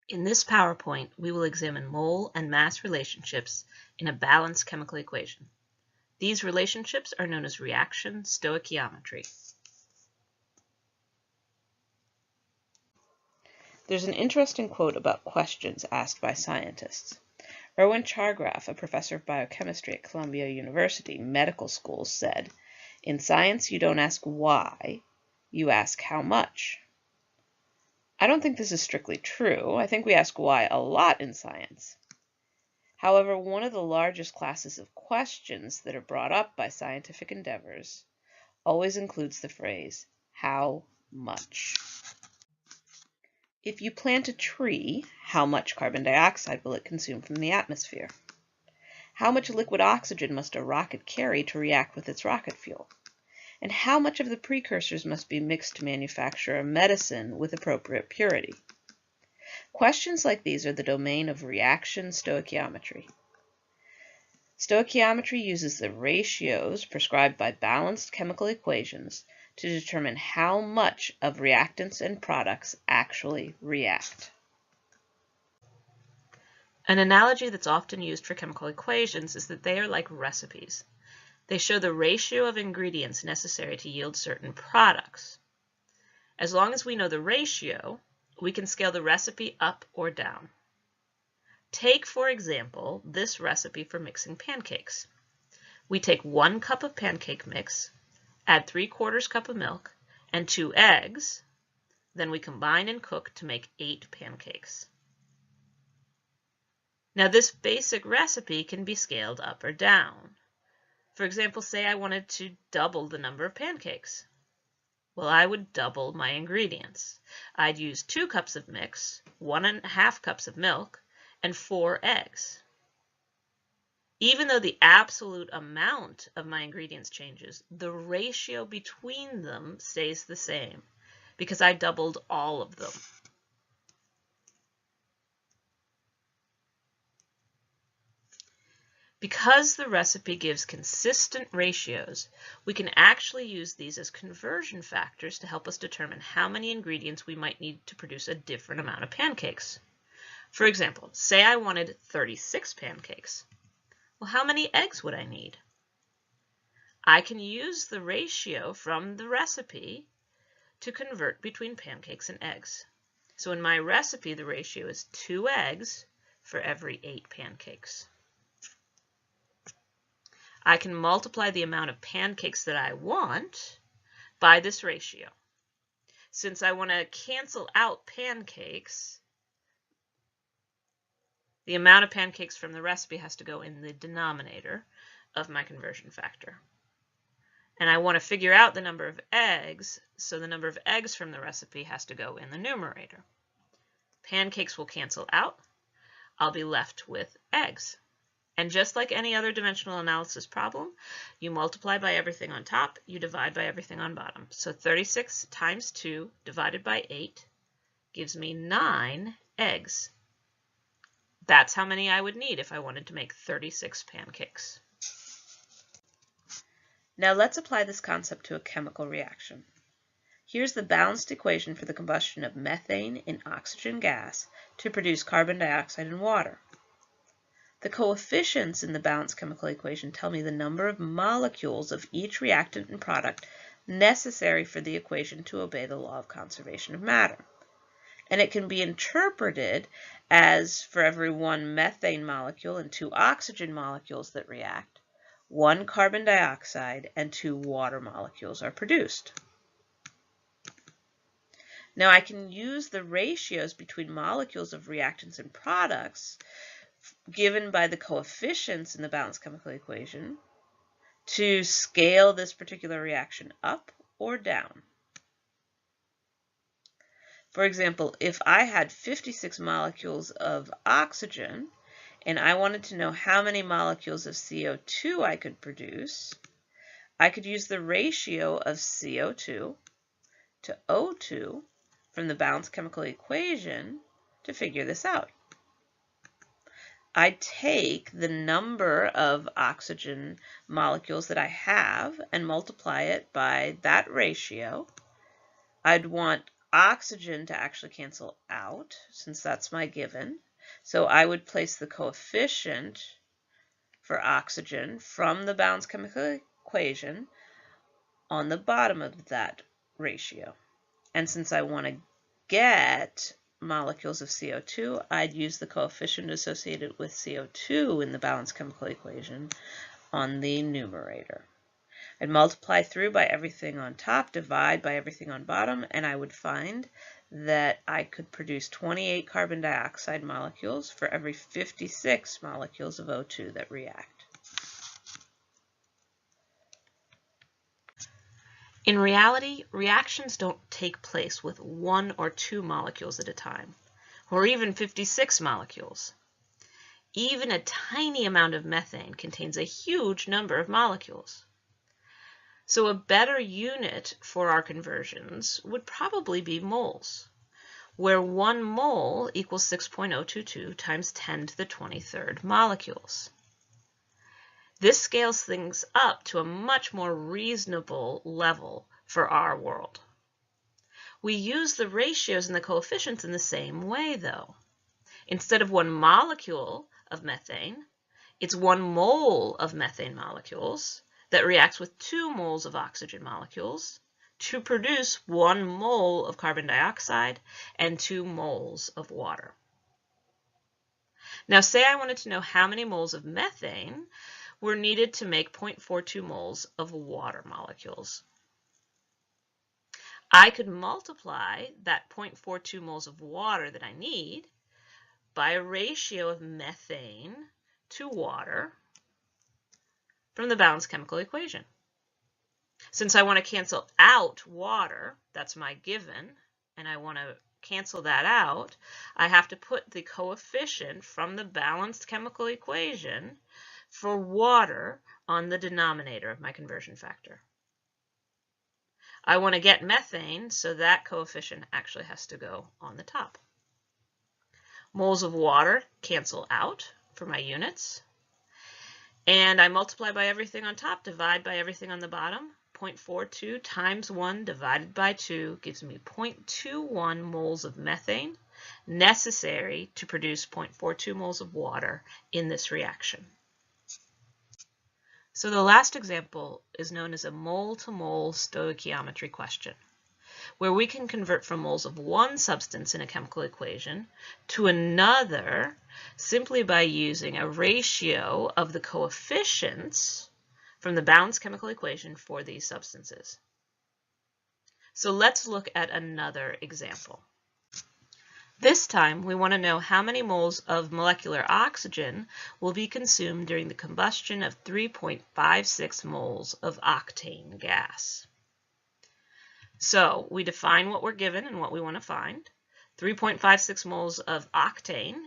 In this PowerPoint, we will examine mole and mass relationships in a balanced chemical equation. These relationships are known as reaction stoichiometry. There's an interesting quote about questions asked by scientists. Erwin Chargraff, a professor of biochemistry at Columbia University Medical School, said, "In science, you don't ask why, you ask how much." I don't think this is strictly true. I think we ask why a lot in science. However, one of the largest classes of questions that are brought up by scientific endeavors always includes the phrase, how much? If you plant a tree, how much carbon dioxide will it consume from the atmosphere? How much liquid oxygen must a rocket carry to react with its rocket fuel? And how much of the precursors must be mixed to manufacture a medicine with appropriate purity? Questions like these are the domain of reaction stoichiometry. Stoichiometry uses the ratios prescribed by balanced chemical equations to determine how much of reactants and products actually react. An analogy that's often used for chemical equations is that they are like recipes. They show the ratio of ingredients necessary to yield certain products. As long as we know the ratio, we can scale the recipe up or down. Take, for example, this recipe for mixing pancakes. We take 1 cup of pancake mix, add 3/4 cup of milk, and 2 eggs. Then we combine and cook to make 8 pancakes. Now this basic recipe can be scaled up or down. For example, say I wanted to double the number of pancakes. Well, I would double my ingredients. I'd use 2 cups of mix, 1½ cups of milk, and 4 eggs. Even though the absolute amount of my ingredients changes, the ratio between them stays the same because I doubled all of them. Because the recipe gives consistent ratios, we can actually use these as conversion factors to help us determine how many ingredients we might need to produce a different amount of pancakes. For example, say I wanted 36 pancakes. Well, how many eggs would I need? I can use the ratio from the recipe to convert between pancakes and eggs. So in my recipe, the ratio is 2 eggs for every 8 pancakes. I can multiply the amount of pancakes that I want by this ratio. Since I want to cancel out pancakes, the amount of pancakes from the recipe has to go in the denominator of my conversion factor. And I want to figure out the number of eggs, so the number of eggs from the recipe has to go in the numerator. Pancakes will cancel out. I'll be left with eggs. And just like any other dimensional analysis problem, you multiply by everything on top, you divide by everything on bottom. So 36 times 2 divided by 8 gives me 9 eggs. That's how many I would need if I wanted to make 36 pancakes. Now let's apply this concept to a chemical reaction. Here's the balanced equation for the combustion of methane in oxygen gas to produce carbon dioxide and water. The coefficients in the balanced chemical equation tell me the number of molecules of each reactant and product necessary for the equation to obey the law of conservation of matter. And it can be interpreted as for every 1 methane molecule and 2 oxygen molecules that react, 1 carbon dioxide and 2 water molecules are produced. Now I can use the ratios between molecules of reactants and products given by the coefficients in the balanced chemical equation to scale this particular reaction up or down. For example, if I had 56 molecules of oxygen and I wanted to know how many molecules of CO2 I could produce, I could use the ratio of CO2 to O2 from the balanced chemical equation to figure this out. I take the number of oxygen molecules that I have and multiply it by that ratio. I'd want oxygen to actually cancel out, since that's my given. So I would place the coefficient for oxygen from the balanced chemical equation on the bottom of that ratio. And since I want to get molecules of CO2, I'd use the coefficient associated with CO2 in the balanced chemical equation on the numerator. I'd multiply through by everything on top, divide by everything on bottom, and I would find that I could produce 28 carbon dioxide molecules for every 56 molecules of O2 that react. In reality, reactions don't take place with 1 or 2 molecules at a time, or even 56 molecules. Even a tiny amount of methane contains a huge number of molecules. So a better unit for our conversions would probably be moles, where 1 mole equals 6.022 times 10 to the 23rd molecules. This scales things up to a much more reasonable level for our world. We use the ratios and the coefficients in the same way, though. Instead of 1 molecule of methane, it's 1 mole of methane molecules that reacts with 2 moles of oxygen molecules to produce 1 mole of carbon dioxide and 2 moles of water. Now, say I wanted to know how many moles of methane were needed to make 0.42 moles of water molecules. I could multiply that 0.42 moles of water that I need by a ratio of methane to water from the balanced chemical equation. Since I want to cancel out water, that's my given, and I want to cancel that out, I have to put the coefficient from the balanced chemical equation for water on the denominator of my conversion factor. I want to get methane, so that coefficient actually has to go on the top. Moles of water cancel out for my units. And I multiply by everything on top, divide by everything on the bottom. 0.42 times 1 divided by 2 gives me 0.21 moles of methane necessary to produce 0.42 moles of water in this reaction. So the last example is known as a mole-to-mole stoichiometry question, where we can convert from moles of one substance in a chemical equation to another simply by using a ratio of the coefficients from the balanced chemical equation for these substances. So let's look at another example. This time we want to know how many moles of molecular oxygen will be consumed during the combustion of 3.56 moles of octane gas. So we define what we're given and what we want to find. 3.56 moles of octane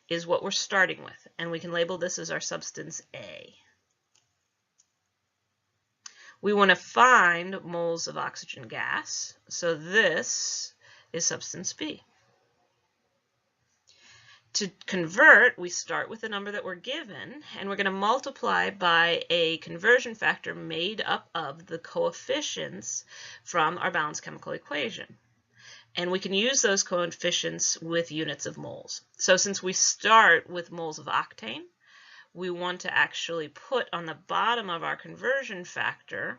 is what we're starting with, and we can label this as our substance A. We want to find moles of oxygen gas, so this is substance B. To convert, we start with the number that we're given, and we're going to multiply by a conversion factor made up of the coefficients from our balanced chemical equation. And we can use those coefficients with units of moles. So since we start with moles of octane, we want to actually put on the bottom of our conversion factor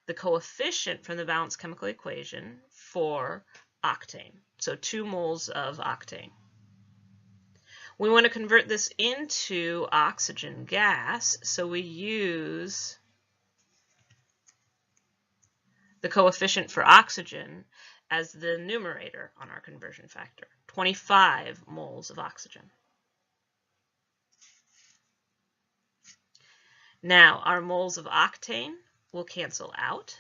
the coefficient from the balanced chemical equation for octane. So 2 moles of octane. We want to convert this into oxygen gas, so we use the coefficient for oxygen as the numerator on our conversion factor, 25 moles of oxygen. Now, our moles of octane will cancel out,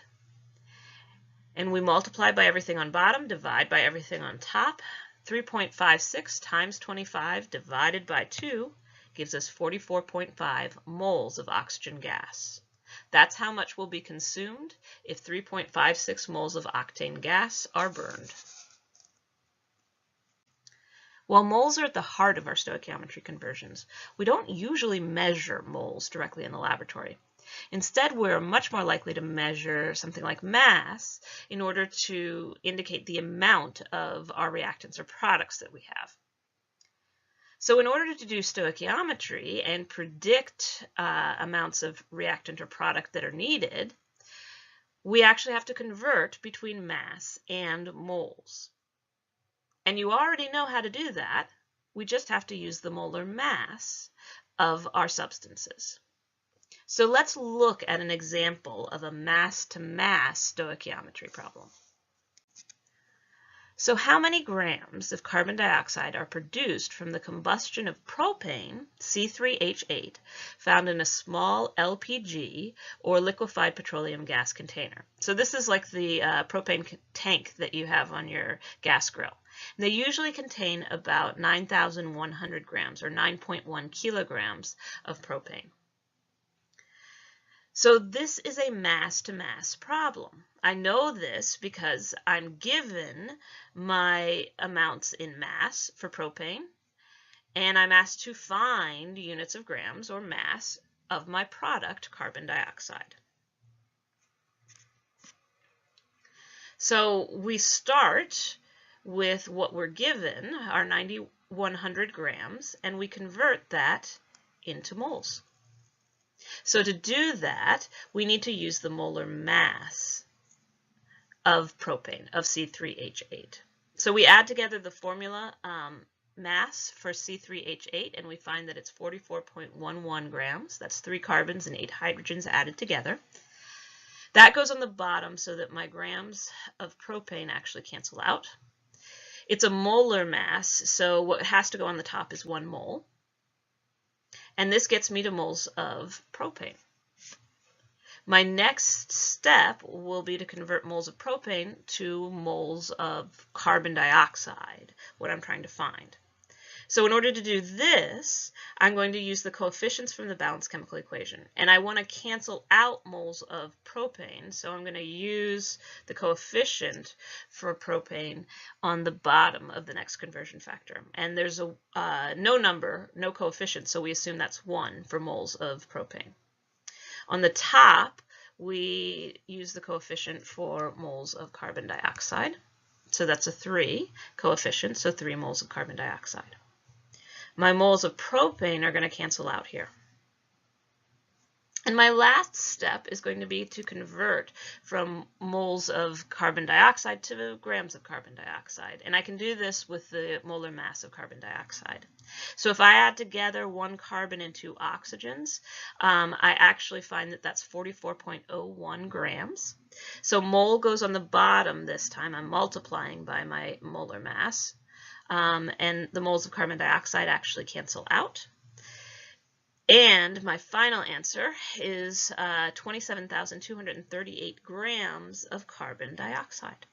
and we multiply by everything on bottom, divide by everything on top. 3.56 times 25 divided by 2 gives us 44.5 moles of oxygen gas. That's how much will be consumed if 3.56 moles of octane gas are burned. While moles are at the heart of our stoichiometry conversions, we don't usually measure moles directly in the laboratory. Instead, we're much more likely to measure something like mass in order to indicate the amount of our reactants or products that we have. So in order to do stoichiometry and predict amounts of reactant or product that are needed, we actually have to convert between mass and moles. And you already know how to do that. We just have to use the molar mass of our substances. So let's look at an example of a mass-to-mass stoichiometry problem. So how many grams of carbon dioxide are produced from the combustion of propane, C3H8, found in a small LPG or liquefied petroleum gas container? So this is like the propane tank that you have on your gas grill. And they usually contain about 9,100 grams or 9.1 kilograms of propane. So this is a mass-to-mass problem. I know this because I'm given my amounts in mass for propane, and I'm asked to find units of grams or mass of my product, carbon dioxide. So we start with what we're given, our 9,100 grams, and we convert that into moles. So to do that, we need to use the molar mass of propane, of C3H8. So we add together the formula mass for C3H8, and we find that it's 44.11 grams. That's 3 carbons and 8 hydrogens added together. That goes on the bottom so that my grams of propane actually cancel out. It's a molar mass, so what has to go on the top is 1 mole. And this gets me to moles of propane. My next step will be to convert moles of propane to moles of carbon dioxide, what I'm trying to find. So in order to do this, I'm going to use the coefficients from the balanced chemical equation. And I want to cancel out moles of propane, so I'm going to use the coefficient for propane on the bottom of the next conversion factor. And there's a no number, no coefficient, so we assume that's 1 for moles of propane. On the top, we use the coefficient for moles of carbon dioxide. So that's a 3 coefficient, so 3 moles of carbon dioxide. My moles of propane are going to cancel out here. And my last step is going to be to convert from moles of carbon dioxide to grams of carbon dioxide. And I can do this with the molar mass of carbon dioxide. So if I add together 1 carbon and 2 oxygens, I actually find that that's 44.01 grams. So mole goes on the bottom this time. I'm multiplying by my molar mass. And the moles of carbon dioxide actually cancel out. And my final answer is 27,238 grams of carbon dioxide.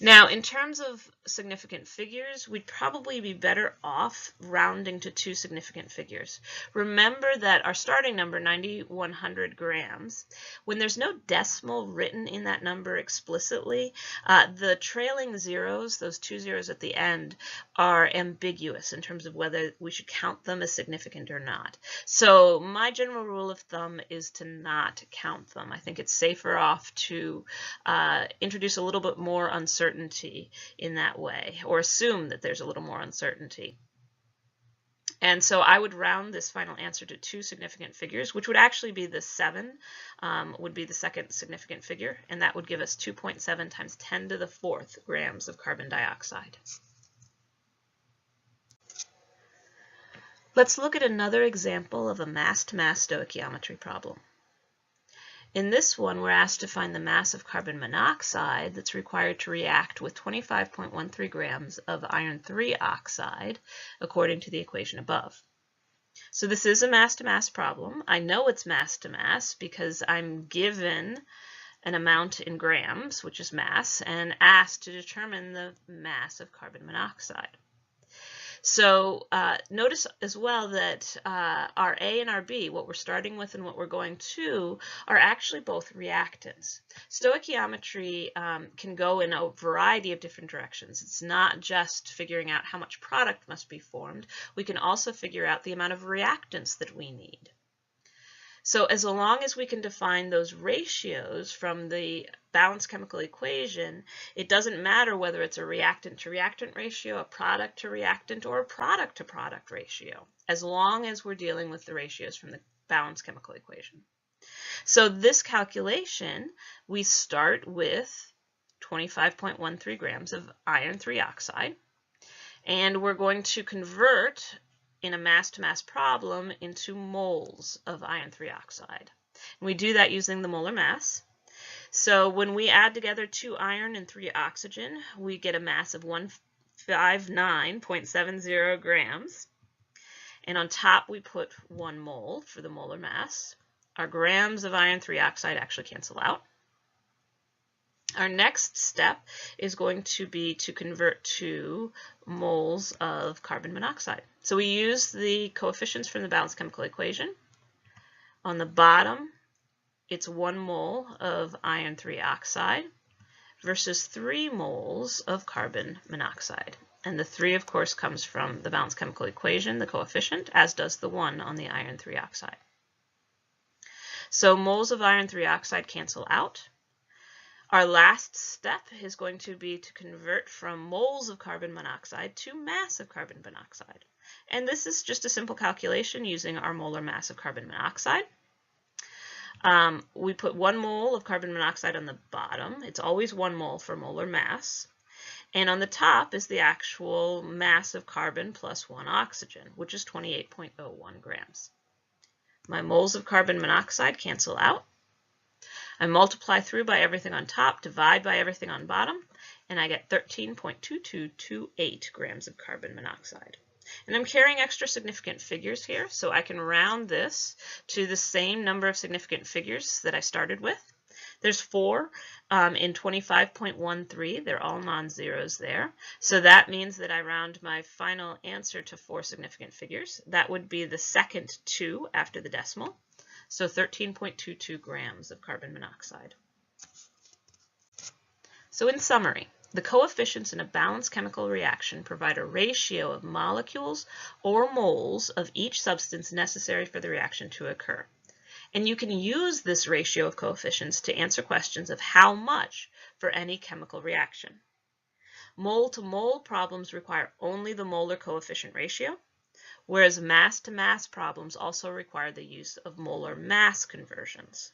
Now, in terms of significant figures, we'd probably be better off rounding to 2 significant figures. Remember that our starting number, 9,100 grams, when there's no decimal written in that number explicitly, the trailing zeros, those 2 zeros at the end, are ambiguous in terms of whether we should count them as significant or not. So my general rule of thumb is to not count them. I think it's safer off to introduce a little bit more uncertainty in that way, or assume that there's a little more uncertainty. And so I would round this final answer to 2 significant figures, which would actually be the 7 would be the second significant figure, and that would give us 2.7 times 10 to the 4th grams of carbon dioxide. Let's look at another example of a mass-to-mass stoichiometry problem. In this one, we're asked to find the mass of carbon monoxide that's required to react with 25.13 grams of iron 3 oxide, according to the equation above. So this is a mass-to-mass problem. I know it's mass-to-mass because I'm given an amount in grams, which is mass, and asked to determine the mass of carbon monoxide. So notice as well that our A and our B, what we're starting with and what we're going to, are actually both reactants. Stoichiometry can go in a variety of different directions. It's not just figuring out how much product must be formed. We can also figure out the amount of reactants that we need. So as long as we can define those ratios from the balanced chemical equation, it doesn't matter whether it's a reactant to reactant ratio, a product to reactant, or a product to product ratio, as long as we're dealing with the ratios from the balanced chemical equation. So this calculation, we start with 25.13 grams of iron 3 oxide, and we're going to convert in a mass-to-mass problem into moles of iron 3 oxide. And we do that using the molar mass. So when we add together 2 iron and 3 oxygen, we get a mass of 159.70 grams. And on top we put 1 mole for the molar mass. Our grams of iron 3 oxide actually cancel out. Our next step is going to be to convert to moles of carbon monoxide. So we use the coefficients from the balanced chemical equation. On the bottom, it's 1 mole of iron 3 oxide versus 3 moles of carbon monoxide. And the 3, of course, comes from the balanced chemical equation, the coefficient, as does the 1 on the iron 3 oxide. So moles of iron 3 oxide cancel out. Our last step is going to be to convert from moles of carbon monoxide to mass of carbon monoxide. And this is just a simple calculation using our molar mass of carbon monoxide. We put 1 mole of carbon monoxide on the bottom. It's always 1 mole for molar mass. And on the top is the actual mass of carbon plus 1 oxygen, which is 28.01 grams. My moles of carbon monoxide cancel out. I multiply through by everything on top, divide by everything on bottom, and I get 13.2228 grams of carbon monoxide. And I'm carrying extra significant figures here, so I can round this to the same number of significant figures that I started with. There's 4 in 25.13. They're all non-zeros there. So that means that I round my final answer to 4 significant figures. That would be the second 2 after the decimal. So 13.22 grams of carbon monoxide. So in summary, the coefficients in a balanced chemical reaction provide a ratio of molecules or moles of each substance necessary for the reaction to occur. And you can use this ratio of coefficients to answer questions of how much for any chemical reaction. Mole-to-mole problems require only the molar coefficient ratio, whereas mass-to-mass problems also require the use of molar mass conversions.